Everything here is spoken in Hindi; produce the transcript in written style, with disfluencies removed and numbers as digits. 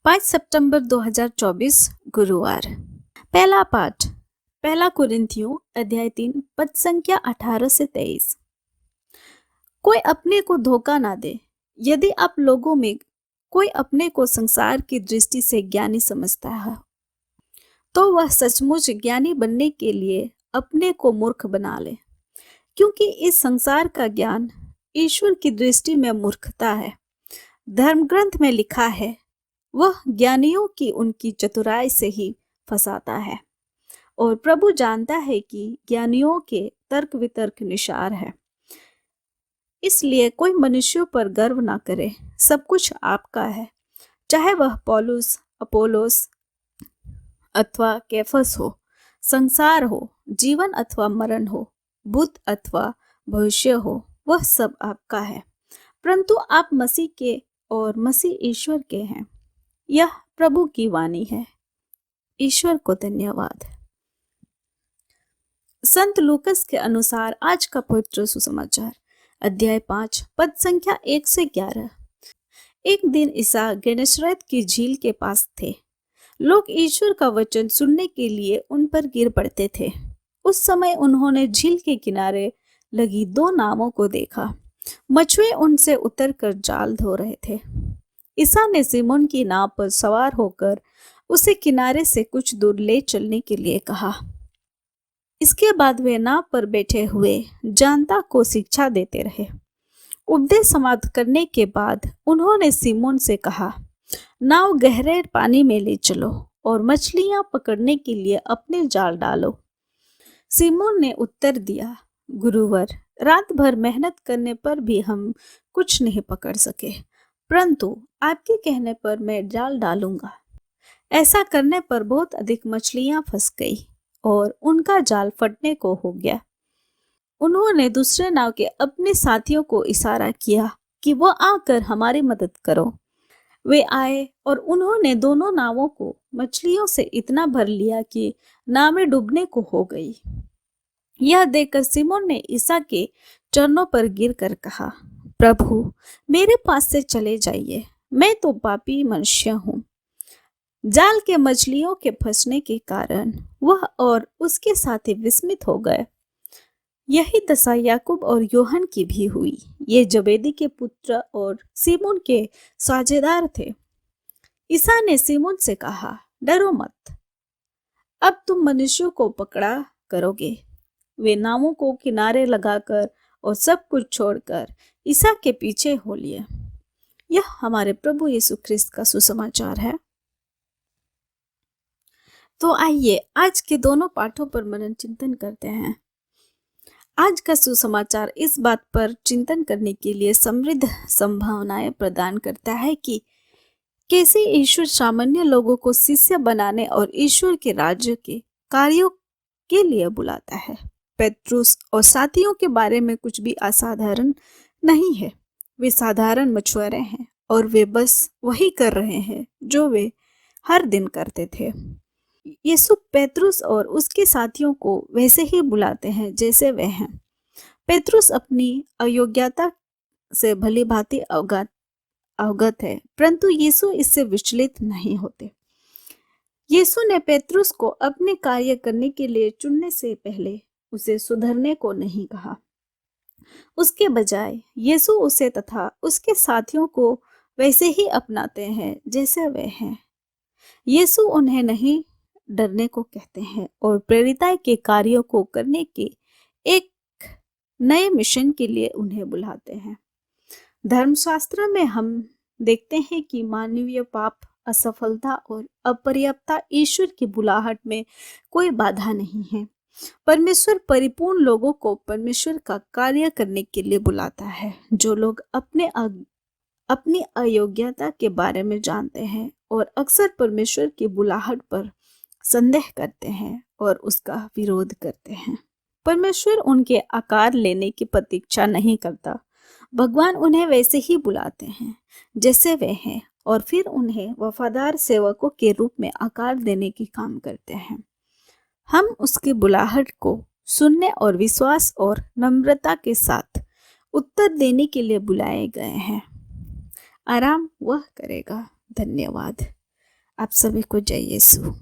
5 सितंबर 2024 गुरुवार। पहला पाठ, पहला कुरिन्थियों अध्याय 3 पद संख्या 18 से 23। कोई अपने को धोखा ना दे। यदि आप लोगों में कोई अपने को संसार की दृष्टि से ज्ञानी समझता है तो वह सचमुच ज्ञानी बनने के लिए अपने को मूर्ख बना ले, क्योंकि इस संसार का ज्ञान ईश्वर की दृष्टि में मूर्खता है। धर्मग्रंथ में लिखा है, वह ज्ञानियों की उनकी चतुराई से ही फंसाता है, और प्रभु जानता है कि ज्ञानियों के तर्क वितर्क निसार है। इसलिए कोई मनुष्यों पर गर्व ना करे। सब कुछ आपका है, चाहे वह पौलुस, अपोलोस अथवा कैफस हो, संसार हो, जीवन अथवा मरण हो, भूत अथवा भविष्य हो, वह सब आपका है। परंतु आप मसीह के और मसीह ईश्वर के हैं। यह प्रभु की वाणी है। ईश्वर को धन्यवाद। संत लूकस के अनुसार आज का पवित्र सुसमाचार अध्याय 5 पद संख्या 1 से 11। एक दिन ईसा गेनेसरेत की झील के पास थे। लोग ईश्वर का वचन सुनने के लिए उन पर गिर पड़ते थे। उस समय उन्होंने झील के किनारे लगी 2 नावों को देखा। मछुए उनसे उतरकर जाल धो रहे थे। ईसा ने सिमोन की नाव पर सवार होकर उसे किनारे से कुछ दूर ले चलने के लिए कहा। इसके बाद वे नाव पर बैठे हुए जनता को शिक्षा देते रहे। उपदेश समाप्त करने के बाद उन्होंने सिमोन से कहा, नाव गहरे पानी में ले चलो और मछलियां पकड़ने के लिए अपने जाल डालो। सिमोन ने उत्तर दिया, गुरुवर, रात भर मेहनत करने पर भी हम कुछ नहीं पकड़ सके, परंतु आपके कहने पर मैं जाल डालूंगा। ऐसा करने पर बहुत अधिक मछलियां फंस गई और उनका जाल फटने को हो गया। उन्होंने दूसरे नाव के अपने साथियों को इशारा किया कि वो आकर हमारी मदद करो। वे आए और उन्होंने दोनों नावों को मछलियों से इतना भर लिया कि नावें डूबने को हो गई। यह देखकर सिमोन ने ईसा के चरणों पर गिरकर कहा, प्रभु, मेरे पास से चले जाइए, मैं तो पापी मनुष्य हूँ। जाल के मछलियों के फंसने के कारण वह और उसके साथी विस्मित हो गए। यही दशा याकूब और योहन की भी हुई। ये जबेदी के पुत्र और सिमोन के साझेदार थे। ईसा ने सिमोन से कहा, डरो मत, अब तुम मनुष्यों को पकड़ा करोगे। वे नावों को किनारे लगाकर और सब कुछ छोड़कर ईसा के पीछे हो लिए। यह हमारे प्रभु यीशु ख्रिस्त का सुसमाचार है। तो आइए आज के दोनों पाठों पर मनन चिंतन करते हैं। आज का सुसमाचार इस बात पर चिंतन करने के लिए समृद्ध संभावनाएं प्रदान करता है कि कैसे ईश्वर सामान्य लोगों को शिष्य बनाने और ईश्वर के राज्य के कार्यों के लिए बुलाता है। पेत्रुस और साथियों के बारे में कुछ भी असाधारण नहीं है। वे साधारण मछुआरे हैं और वे बस वही कर रहे हैं जो वे हर दिन करते थे। यीशु पेत्रुस और उसके साथियों को वैसे ही बुलाते हैं जैसे वे हैं। पेत्रुस अपनी अयोग्यता से भली भांति अवगत है, परंतु यीशु इससे विचलित नहीं होते। यीशु ने पेत्रुस को अपने कार्य करने के लिए चुनने से पहले उसे सुधरने को नहीं कहा। उसके बजाय यीशु उसे तथा उसके साथियों को वैसे ही अपनाते हैं जैसे वे हैं। यीशु उन्हें नहीं डरने को कहते हैं और प्रेरिताई के कार्यों को करने के एक नए मिशन के लिए उन्हें बुलाते हैं। धर्मशास्त्र में हम देखते हैं कि मानवीय पाप, असफलता और अपर्याप्तता ईश्वर की बुलाहट में कोई बाधा नहीं है। परमेश्वर परिपूर्ण लोगों को परमेश्वर का कार्य करने के लिए बुलाता है। जो लोग अपनी अयोग्यता के बारे में जानते हैं और अक्सर परमेश्वर की बुलाहट पर संदेह करते हैं और उसका विरोध करते हैं। परमेश्वर उनके आकार लेने की प्रतीक्षा नहीं करता। भगवान उन्हें वैसे ही बुलाते हैं जैसे वे हैं और फिर उन्हें वफादार सेवकों के रूप में आकार देने की काम करते हैं। हम उसकी बुलाहट को सुनने और विश्वास और नम्रता के साथ उत्तर देने के लिए बुलाए गए हैं। आराम वह करेगा। धन्यवाद। आप सभी को जय यीशु।